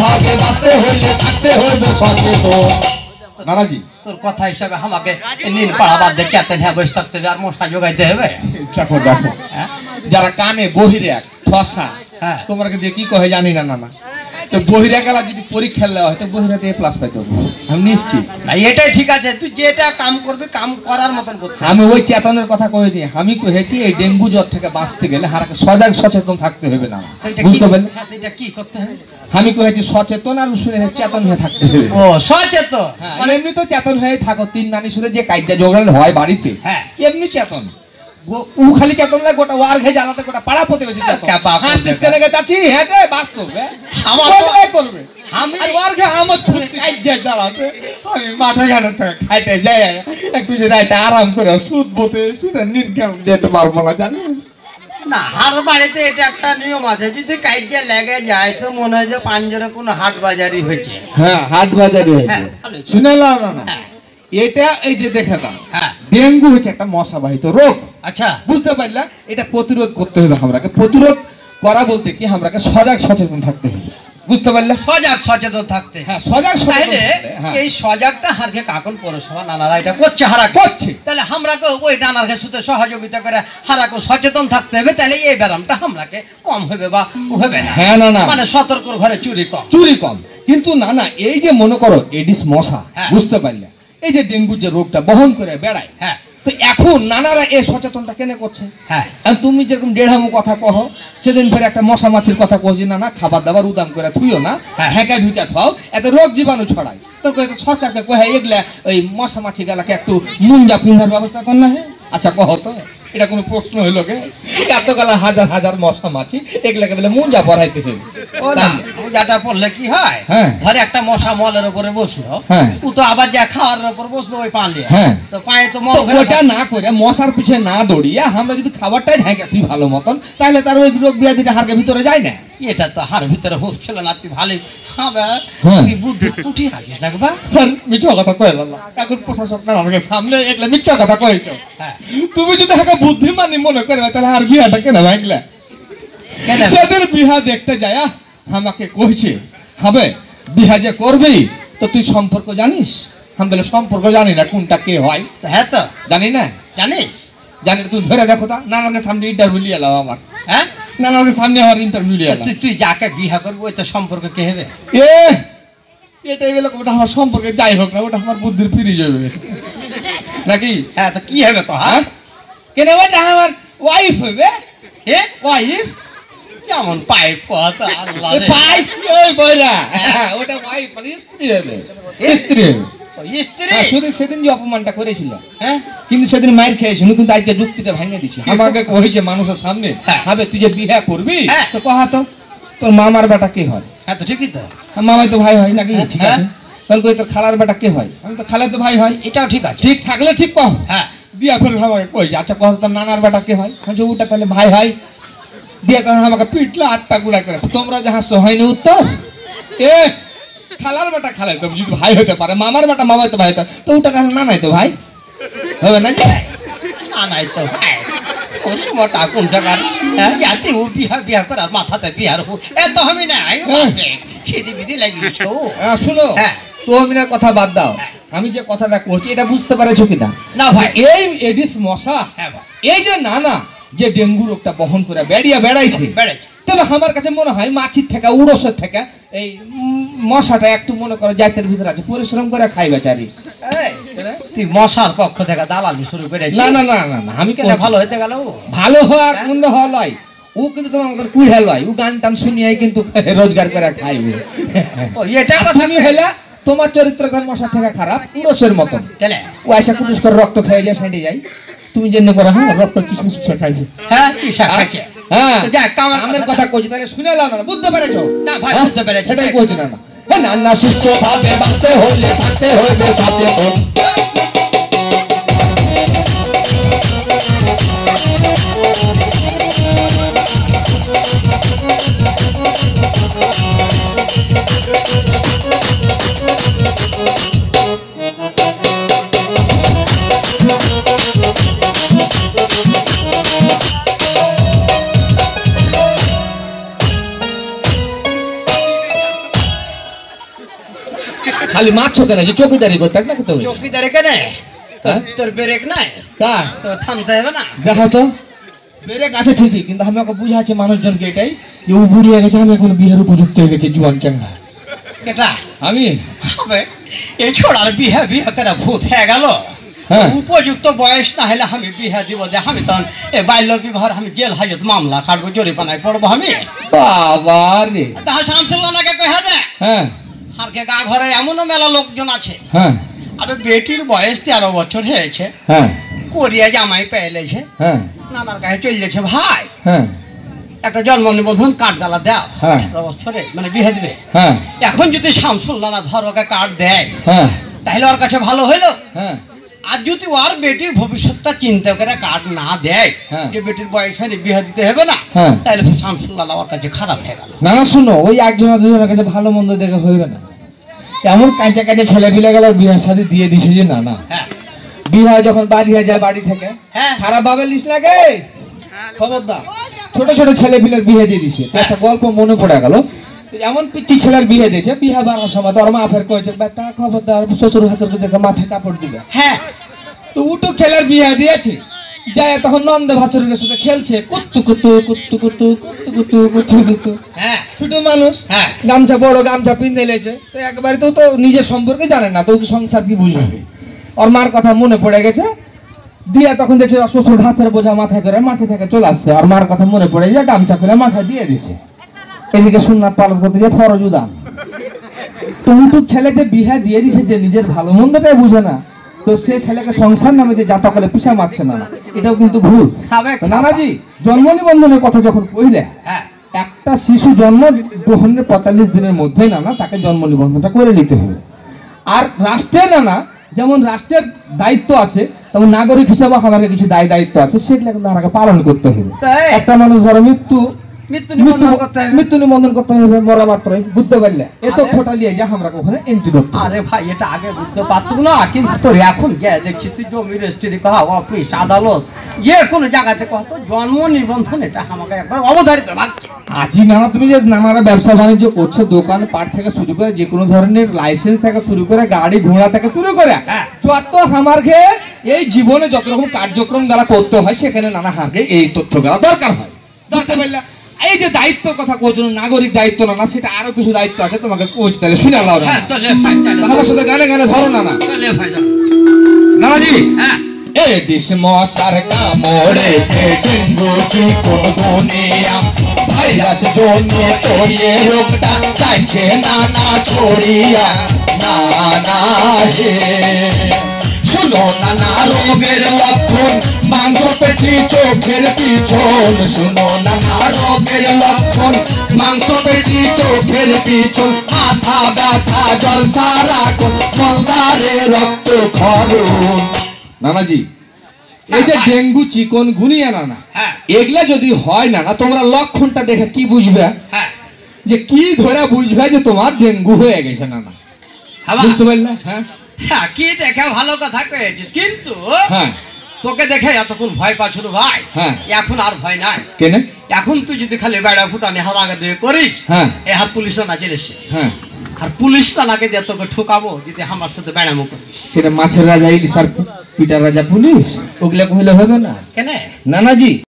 ভাবে বাঁচতে হইলে থাকতে হইবে সচেতন। নানাজি তোর কথা হিসাবে আমাকে নীল পাড়া বাদ দিয়ে কেতেন হ্যাঁ বসে থাকতে হবে আর মশা জোগাইতে হবে। দেখো দেখো যারা কানে বহিরে ঠসা তোমরা দিয়ে কি কহে জানি না নানা, তো বহিরা গেলা যদি পরীক্ষা নেওয়া হয় তো বহিরাতে A+ পাইতে হবে আমি নিশ্চিত। না এটাই ঠিক আছে, তুই যেটা কাম করবি কাম করার মতন করতে। আমি ওই চেতনের কথা কইনি, আমি কহেছি এই ডেঙ্গু জ্বর থেকে বাঁচতে গেলে হারাকে সজাগ সচেতন থাকতে হবে না, বুঝতে পারলে? এটা কি করতে হবে? আমি কহেছি সচেতন আর শুনে চেতন হয়ে থাকতে হবে। ও সচেতন, মানে এমনি তো চেতন হয়ে থাকো, তিন নানি শুধু যে কাজটা জোগাড় হয় বাড়িতে এমনি চেতন। ও খালি চেতন না, গোটা ওয়ার ঘে জ্বালাতে গোটা পাড়া পতে বেশি চেতন। হ্যাঁ সিসকানে গেতাছি হ্যাঁ যে বাস্তব আমার কোথায় করবে আমি ওয়ার ঘে আমত ফুটে কাজে জ্বালাতে আমি মাঠে ঘাটে খাইতে যাই একটু যে রাইতে আরাম করে সুদ বতে সুদ নিন কেমন যেতে পারবো না জানিস না। হার বাড়িতে এটা একটা নিয়ম আছে, যদি কাজে লেগে যায় তো মনে হয় যে পাঞ্জরে কোনো হাট বাজারই হয়েছে। হ্যাঁ হাট বাজারই হয়েছে, শুনে নাও না এটা এই যে দেখে দাও ডেঙ্গু হচ্ছে একটা মশাবাহিত রোগ। আচ্ছা বুঝতে পারলা, এটা প্রতিরোধ করতে হবে আমরাকে। প্রতিরোধ করা বলতে কি আমরাকে সজাগ সচেতন থাকতে হবে, বুঝতে পারলে? সজাগ সচেতন থাকতে, হ্যাঁ সজাগ তাহলে এই সজাগটা হারকে কাকন পৌরসভা নানারা এটা করছে, হারা করছে, তাহলে আমরাকে ওই নানারকে সুতে সহযোগিতা করে হারাকে সচেতন থাকতে হবে, তাহলে এই ব্যারামটা আমরাকে কম হবে বা হবে না। হ্যাঁ না না মানে সতর্কর ঘরে চুরি কম, চুরি কম। কিন্তু না না এই যে মনে করো এডিস মশা, বুঝতে পারলে এই যে ডেঙ্গু যে রোগটা বহন করে বেড়ায়, হ্যাঁ তো এখন নানারা এই সচেতনটা কেনে করছে? হ্যাঁ তুমি যেরকম দেড়হামু কথা কহ, সেদিন ফের একটা মশা মাছির কথা কহছি, না না খাবার দাবার উদাম করে থুইও না, হ্যাঁকা ঢুকা খাও, এত রোগ জীবাণু ছড়ায়। তোর সরকারকে কহে এগুলা ওই মশা মাছি গেলাকে একটু মুঞ্জা পিন্ধার ব্যবস্থা কর না। হ্যাঁ আচ্ছা কহ তো, এটা কোনো প্রশ্ন হইল কে? এত গেলা হাজার হাজার মশা মাছি এগুলাকে বলে মুঞ্জা পড়াইতে হবে। ও না মুঞ্জাটা পড়লে কি হয়, ধরে একটা মশা মলের উপরে বসলো, ও তো আবার যা খাওয়ার উপর বসলো ওই পান লিয়ে, তো পায়ে তো মল ওটা না করে মশার পিছনে না দৌড়িয়ে আমরা যদি খাবারটাই ঢেকে তুই ভালো মতন, তাহলে তার ওই রোগ ব্যাধিটা হাড়ের ভিতরে যায় না। এটা তো হাড়ের ভিতরে হচ্ছিল না, তুই ভালোই তুই বুদ্ধি কুটি হাসিস না বা মিথ্যা কথা কইলাম না, এখন প্রশাসক না আমাকে সামনে একলা মিথ্যা কথা কইছো। তুমি যদি হাকা বুদ্ধিমানি মনে করবে তাহলে আর বিয়াটা কেন ভাঙলা? সেদিন বিহা দেখতে যায় আমাকে কইছে হবে বিহা যে করবি তো তুই সম্পর্ক জানিস? আমি বলে সম্পর্ক জানি না, কোনটা কে হয়। হ্যাঁ তো জানি না, জানিস জানি তুই ধরে দেখো তা নানাকে সামনে ইন্টারভিউ লিয়ে এলাম আমার। হ্যাঁ নানাকে সামনে আমার ইন্টারভিউ লিয়ে এলাম। তুই যাকে বিহা করবো ওই তো সম্পর্ক কে হবে? এটাই বলে ওটা আমার সম্পর্কে যাই হোক না, ওটা আমার বুদ্ধির ফিরে যাবে নাকি? হ্যাঁ তো কি হবে কহ? কেন ওটা আমার ওয়াইফ হবে। ওয়াইফ কেমন পাইপ কথা আল্লাহ রে, পাইপ ওই বইরা ওটা ওয়াইফ মানে স্ত্রী হবে, স্ত্রী হবে। স্ত্রী শুধু সেদিন যে অপমানটা করেছিল, হ্যাঁ কিন্তু সেদিন মায়ের খেয়েছিল, কিন্তু আজকে যুক্তিটা ভেঙে দিছে। আমাকে কইছে মানুষের সামনে হবে তুই যে বিয়ে করবি তো কহা তো তোর মামার বেটা কে হয়? হ্যাঁ তো ঠিকই তো, মামাই তো ভাই হয় নাকি? ঠিক আছে তাহলে কই তোর খালার বেটা কে হয়? আমি তো খালা তো ভাই হয়। এটাও ঠিক আছে, ঠিক থাকলে ঠিক কহ। হ্যাঁ দিয়া ফের আমাকে কইছে আচ্ছা কহ তোর নানার বেটা কে হয়? আচ্ছা ওটা তাহলে ভাই হয়। দিয়া তখন আমাকে পিটলা আটটা গুড়া করে, তোমরা যে হাসছো হয়নি উত্তর। খালার বেটা খালাই তো যদি ভাই হতে পারে, মামার বেটা মামাই তো ভাই হতো, তো ওটা নানাই তো ভাই হবে না? নানাই তো ভাই ও সময়টা কোন জায়গার যাতে ও বিয়া করার মাথাতে বিয়ার এত আমি নাই খেতে বিধি লাগিয়েছ। শুনো তো অমিনার কথা বাদ দাও, আমি যে কথাটা কইছি এটা বুঝতে পারছো কিনা? না ভাই এই এডিস মশা এই যে নানা যে ডেঙ্গু রোগটা বহন করে বেড়াইছে, তবে আমার কাছে মনে হয় মাছির থেকে উড়সের থেকে এই মশাটা একটু মনে করো জাতের ভিতরে আছে, পরিশ্রম করে খাই বেচারি। তুই মশার পক্ষ থেকে দালালি শুরু করেছিস? না না না না না আমি কেন ভালো হইতে গেল? ভালো হওয়া মন্দ হওয়া লয়, ও কিন্তু তোমার আমাদের কুড়ে লয়, ও গান টান শুনিয়াই কিন্তু রোজগার করে খাইবে। এটা কথা আমি হইলা তোমার চরিত্র গান মশা থেকে খারাপ উড়সের মতন, ও আশা কুটুস করে রক্ত খেয়ে যায় সেটে যায়, তুমি জেনে করো হ্যাঁ রক্ত কিসে খাইছে? হ্যাঁ কিসা খাইছে? হ্যাঁ আমার কথা কইছি তাহলে শুনে লাও না, বুঝতে পেরেছো? না ভাই বুঝতে পেরেছি, সেটাই কইছি না। না না সুস্থ ভাবে বাঁচতে হইলে থাকতে হইবে সচেতন। খালি মারছো কেন? যে চৌকিদারি করতে নাকি? তো চৌকিদারি কেন? তোর ব্রেক নাই? কার? তো থামতে হবে না? দেখো তো ব্রেক আছে ঠিকই, কিন্তু আমি ওকে বুঝাচ্ছি মানুষজনকে এটাই যে ও বুড়ি হয়ে গেছে, আমি এখন বিয়ের উপযুক্ত হয়ে গেছে জুয়ান চাঙ্গা। কেটা? আমি এই ছোড়ার বিয়ে বিয়ে করে ভূত হয়ে গেল। উপযুক্ত বয়স না হলে আমি বিয়ে দিব যে? আমি তখন বাল্য বিবাহ আমি জেল হাজত মামলা কাটবো, জরিমানায় পড়বো আমি। বাবা রে, তাহা শামসুল্লাহকে কহে দে। হ্যাঁ, হারকে গা ঘরে এমনও মেলা লোকজন আছে। হ্যাঁ, আবে বেটির বয়স 13 বছর হয়েছে, হ্যাঁ, কোরিয়া জামাই পেয়েছে, হ্যাঁ, নানার কাছে চলেছে ভাই, হ্যাঁ, একটা জন্ম নিবন্ধন কার্ড গালা দাও, হ্যাঁ, 18 বছরে মানে বিয়ে দিবে। হ্যাঁ, এখন যদি শামসুল্লাহ না ধর ওকে কার্ড দেয়, হ্যাঁ, তাহলে ওর কাছে ভালো হইলো। হ্যাঁ, আর যদি ওর বেটির ভবিষ্যৎটা চিন্তা করে কার্ড না দেয়, যে বেটির বয়স হয়নি বিয়ে দিতে হবে না, তাহলে শামসুল্লাহ ওর কাছে খারাপ হয়ে গেল। না না, শুনো, ওই একজনের দুজনের কাছে ভালো মন্দ দেখে হইবে না। এমন কাঁচা কাঁচা ছেলে পিলে গেল বিয়ের সাথে দিয়ে দিছে যে না না, বিয়ে যখন বাড়ি হয়ে যায় বাড়ি থেকে খারাপ ভাবে লিস লাগে, খবরদার। ছোট ছোট ছেলে পিলের বিয়ে দিয়ে দিছে। তো একটা গল্প মনে পড়ে গেল, এমন পিচ্ছি ছেলের বিয়ে দিয়েছে, বিয়ে বাড়ার সময় তোর মা ফের কয়েছে বেটা খবরদার শ্বশুর হাতের কাছে মাথায় কাপড় দিবে। হ্যাঁ, তো উটুক ছেলের বিয়ে দিয়েছে, যায় তখন নন্দ ভাসুরের সাথে খেলছে, কুত্তু কুত্তু কুত্তু কুত্তু কুত্তু কুত্তু কুত্তু কুত্তু। হ্যাঁ, ছোট মানুষ, গামছা বড় গামছা পিঁধে লেছে, তো একবারে তো নিজের সম্পর্কে জানে না, তো সংসার কি বুঝবে। ওর মার কথা মনে পড়ে গেছে, দিয়া তখন দেখছে শ্বশুর ঘাসের বোঝা মাথায় করে মাঠে থেকে চলে আসছে। আর মার কথা মনে পড়ে যে গামছা করে মাথায় দিয়ে দিছে। এদিকে সুন্নাত পালন করতে যে ফরজ উদান, তো উটুক ছেলেকে বিয়ে দিয়ে দিছে যে নিজের ভালো মন্দটাই বুঝে না, তো সে ছেলেকে সংসার নামে যে যাতা করে পিছা মারছে না, এটাও কিন্তু ভুল। নানাজি জন্ম নিবন্ধনের কথা যখন কইলে, একটা শিশু জন্ম গ্রহণের 45 দিনের মধ্যেই নানা তাকে জন্ম নিবন্ধনটা করে নিতে হবে। আর রাষ্ট্রের নানা যেমন রাষ্ট্রের দায়িত্ব আছে, তেমন নাগরিক হিসেবে আমাদের কিছু দায়িত্ব আছে, সেগুলো কিন্তু আমাকে পালন করতে হবে। একটা মানুষ ধরো মৃত্যু নিবন্ধন করতে হবে মরা মাত্রই, বুঝতে পারলে? এত ফোটা নিয়ে যা আমরা ওখানে এন্ট্রি করতে। আরে ভাই, এটা আগে বুঝতে পারতুম না, কিন্তু তোর এখন গিয়ে দেখছি তুই জমি রেজিস্ট্রি কহ, অফিস আদালত যে কোনো জায়গাতে কত জন্ম নিবন্ধন, এটা আমাকে একবার অবধারিত ভাবছে। আজি নানা, তুমি যে নানারা ব্যবসা বাণিজ্য করছে, দোকান পাট থেকে শুরু করে যে কোনো ধরনের লাইসেন্স থেকে শুরু করে গাড়ি ঘোড়া থেকে শুরু করে যত আমাকে এই জীবনে যত রকম কার্যক্রম গালা করতে হয়, সেখানে নানা হারকে এই তথ্য গালা দরকার হয়। দরকার বললে এই যে দায়িত্বের কথা কোচ, নাগরিক দায়িত্ব না, সেটা আরো কিছু দায়িত্ব আছে, তোমাকে কোচ তাহলে শুনে নাও। আমার সাথে গানে গানে ধরো না না নানাজি। এডিস মশার কামড়ে ডেঙ্গু চিকুনগুনিয়া ভাইরাস জন্যে তো এ রোগটা চাইছে নানা ছড়িয়া। নানা হে শুনো, নানা রোগের লক্ষণ মাংসপেশি চোখের পিছন। শুনো, নানা রোগের লক্ষণ মাংসপেশি চোখের পিছন। মাথা ব্যথা জ্বর সারাক্ষণ মলদারে রক্ত ক্ষরণ। নানাজি, এই যে ডেঙ্গু চিকন গুনিয়া নানা, এগুলা যদি হয় না, তোমরা লক্ষণটা দেখে কি বুঝবে? যে কি ধরে বুঝবে যে তোমার ডেঙ্গু হয়ে গেছে নানা? বুঝতে পারলে? হ্যাঁ, কি দেখে ভালো কথা কয়েছিস, কিন্তু তোকে দেখে এতক্ষণ ভয় পাচ্ছিল ভাই, এখন আর ভয় নাই। কেন? এখন তুই যদি খালি বেড়া ফুটানি হার আগে দিয়ে করিস, আর পুলিশ না চলে এসে, আর পুলিশ নাকে দিয়ে তোকে ঠুকাবো যদি আমার সাথে বেড়ামো করিস। সেটা মাছের রাজা ইলিশ আর পিটার রাজা পুলিশ, ওগুলা কইলে হবে না। কেন নানাজি?